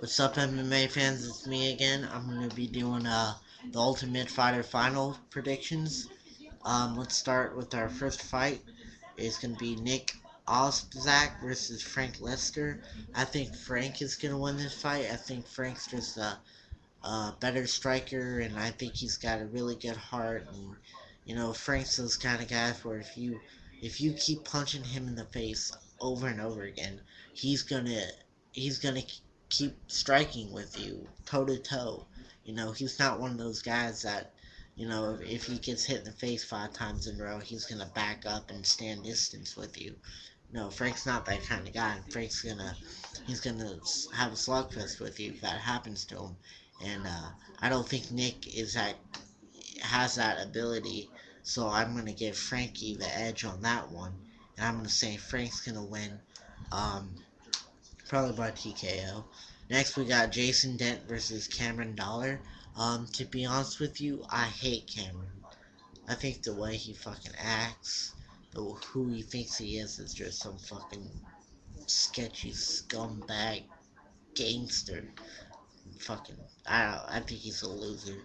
What's up, MMA fans? It's me again. I'm gonna be doing the Ultimate Fighter final predictions. Let's start with our first fight. It's gonna be Nick Ospzak versus Frank Lester. I think Frank is gonna win this fight. I think Frank's just a better striker, and I think he's got a really good heart. And Frank's those kind of guys where if you keep punching him in the face over and over again, he's gonna he's gonna keep striking with you toe to toe. He's not one of those guys that if he gets hit in the face 5 times in a row, he's gonna back up and stand distance with you. No, Frank's not that kind of guy. He's gonna have a slugfest with you if that happens to him. And I don't think Nick has that ability. So I'm gonna give Frankie the edge on that one, and I'm gonna say Frank's gonna win, um, probably by TKO. Next we got Jason Dent versus Cameron Dollar. To be honest with you, I hate Cameron. I think the way he fucking acts, who he thinks he is just some fucking sketchy scumbag gangster. Fucking, I think he's a loser.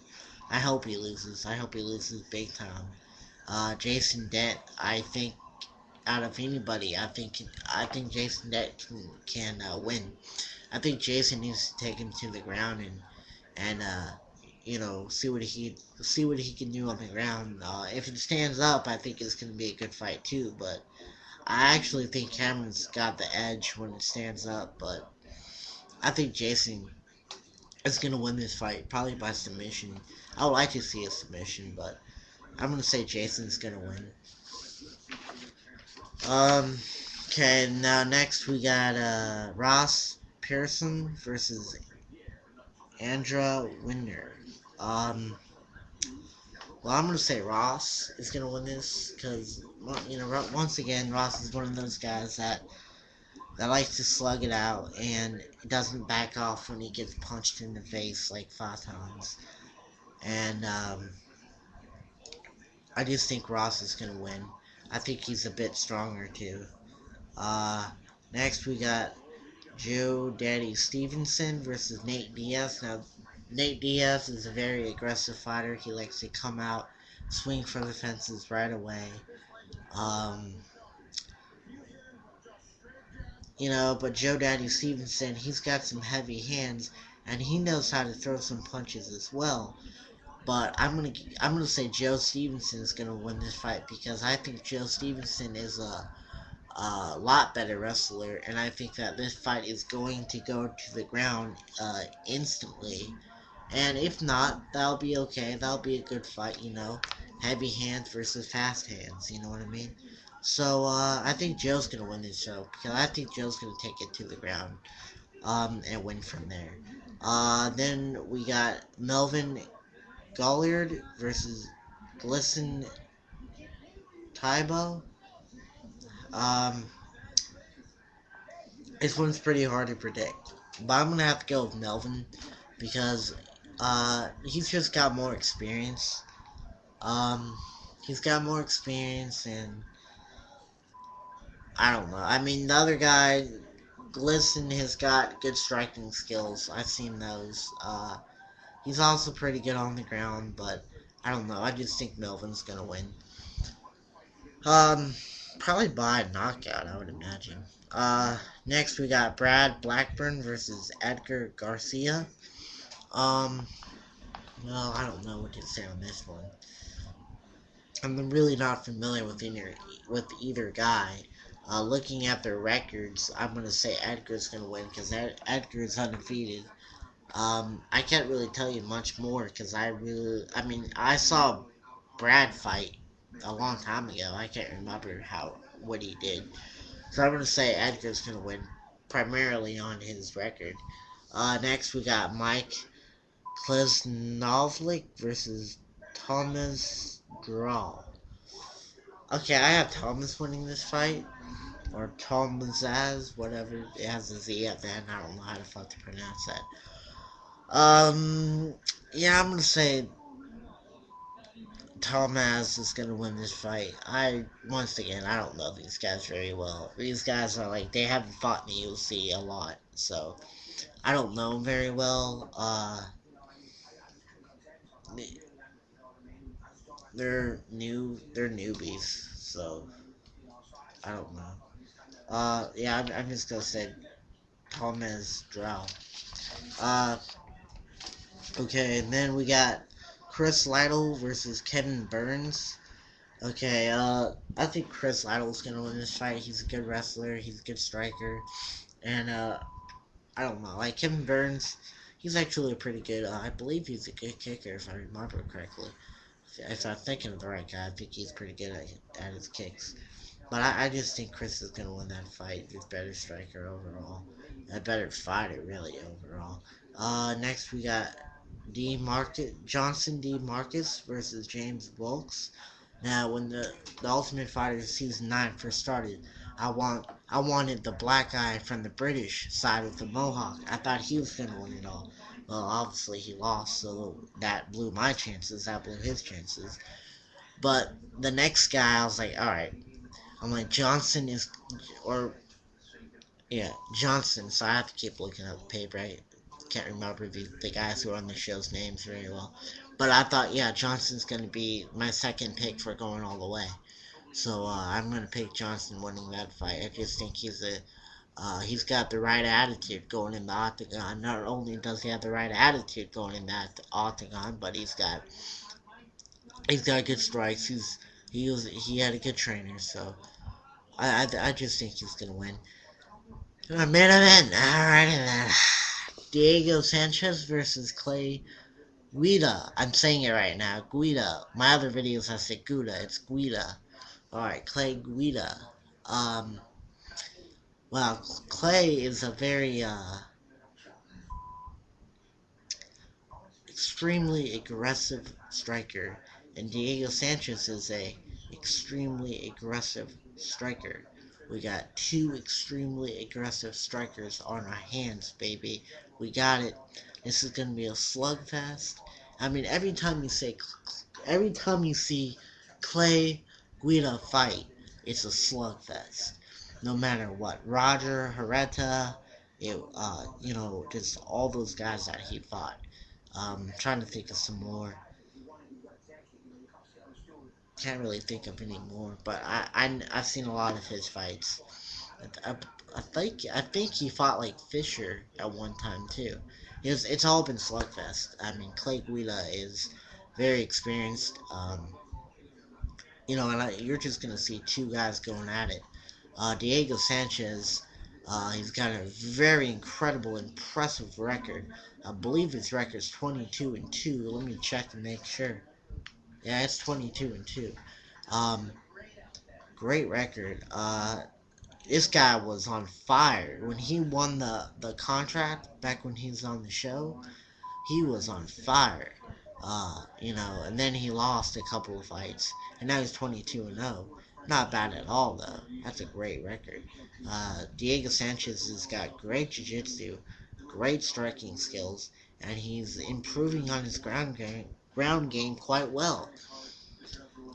I hope he loses. I hope he loses big time. Jason Dent, I think out of anybody, I think Jason Dent can win. I think Jason needs to take him to the ground and see what he can do on the ground. If it stands up, I think it's gonna be a good fight too. But I actually think Cameron's got the edge when it stands up. But I think Jason is gonna win this fight, probably by submission. I would like to see a submission, but I'm gonna say Jason's gonna win. Um, okay, now next we got Ross Pearson versus Andra Winner. Um, well, I'm gonna say Ross is gonna win this because once again Ross is one of those guys that likes to slug it out and doesn't back off when he gets punched in the face like 5 times. And I just think Ross is gonna win. I think he's a bit stronger too. Uh, Next we got Joe Daddy Stevenson versus Nate Diaz. Now, Nate Diaz is a very aggressive fighter. He likes to come out, swing for the fences right away. Um, but Joe Daddy Stevenson, he's got some heavy hands, and he knows how to throw some punches as well. But I'm gonna say Joe Stevenson is gonna win this fight because I think Joe Stevenson is a lot better wrestler, and I think that this fight is going to go to the ground instantly. And if not, that'll be okay. That'll be a good fight. Heavy hands versus fast hands. You know what I mean? So I think Joe's gonna win this show because I think Joe's gonna take it to the ground and win from there. Then we got Melvin Golliard versus Glisten Taibo. Um, this one's pretty hard to predict, but I'm gonna have to go with Melvin because he's just got more experience. Um, he's got more experience, and I don't know. I mean, the other guy, Glisten, has got good striking skills. I've seen those. He's also pretty good on the ground, but I don't know. I just think Melvin's gonna win. Um, Probably by knockout, I would imagine. Next we got Brad Blackburn versus Edgar Garcia. Um, well, I don't know what to say on this one. I'm really not familiar with either guy. Looking at their records, I'm gonna say Edgar's gonna win because Edgar's undefeated. I can't really tell you much more because I mean, I saw Brad fight a long time ago. I can't remember what he did. So I'm gonna say Edgar's gonna win primarily on his record. Next we got Mike Klesnovlik versus Thomas Draw. Okay, I have Thomas winning this fight. Or Thomasaz, whatever. It has a Z at the end. I don't know how the fuck to pronounce that. Yeah, I'm gonna say Thomas is gonna win this fight. Once again, I don't know these guys very well. These guys are like, they haven't fought in the UFC a lot. So I don't know him very well. They're new. They're newbies, so I don't know. Yeah, I'm just gonna say Thomas Drow. Uh, okay, and then we got Chris Lytle versus Kevin Burns. Okay, I think Chris Lytle's gonna win this fight. He's a good wrestler. He's a good striker, and I don't know. Like Kevin Burns, he's actually a pretty good. I believe he's a good kicker if I remember correctly. If I'm thinking of the right guy, I think he's pretty good at his kicks. But I just think Chris is going to win that fight. He's a better striker overall. A better fighter, really, overall. Next, we got Johnson D. Marcus versus James Wilkes. Now, when the Ultimate Fighter season 9 first started, I wanted the black guy from the British side with the mohawk. I thought he was gonna win it all. Well, obviously he lost, so that blew my chances. That blew his chances. But the next guy, I was like, all right. I'm like Johnson is, or yeah, Johnson. So I have to keep looking at the paper. I can't remember the guys who are on the show's names very well. But I thought, yeah, Johnson's going to be my second pick for going all the way. So I'm going to pick Johnson winning that fight. I just think he's got the right attitude going in the octagon. Not only does he have the right attitude going in that octagon, but he's got good strikes. He had a good trainer. So I just think he's going to win. Main event. Alrighty then. Diego Sanchez versus Clay Guida. I'm saying it right now. Guida. My other videos I said Guida. It's Guida. Alright, Clay Guida. Um, well, Clay is a very, extremely aggressive striker, and Diego Sanchez is a extremely aggressive striker. We got two extremely aggressive strikers on our hands, baby. We got it. This is gonna be a slugfest. I mean, every time you see Clay Guida fight, it's a slugfest. No matter what, Roger Herrera, just all those guys that he fought. Trying to think of some more. Can't really think of any more, but I've seen a lot of his fights. I, I think he fought like Fisher at one time too. It's all been slugfest. I mean, Clay Guida is very experienced. You're just gonna see two guys going at it. Diego Sanchez, he's got a very incredible, impressive record. I believe his record's 22-2. Let me check to make sure. Yeah, it's 22-2. Um, Great record. This guy was on fire when he won the contract back when he was on the show. He was on fire. And then he lost a couple of fights, and now he's 22-0. Not bad at all, though. That's a great record. Diego Sanchez has got great jiu-jitsu, great striking skills, and he's improving on his ground game quite well.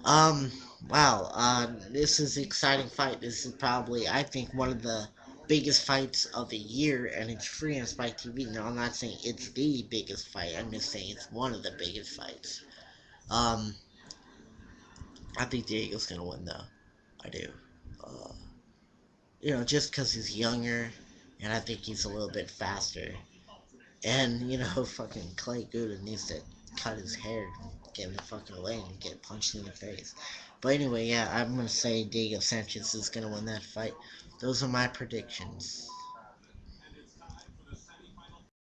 Um, wow, this is an exciting fight. This is probably, I think, one of the biggest fights of the year, and it's free on Spike TV. Now, I'm not saying it's the biggest fight. I'm just saying it's one of the biggest fights. Um, I think Diego's gonna win, though. I do. Uh, just because he's younger, and I think he's a little bit faster. And, fucking Clay Guda needs to cut his hair, get in the fucking way, and get punched in the face. But anyway, yeah, I'm going to say Diego Sanchez is going to win that fight. Those are my predictions.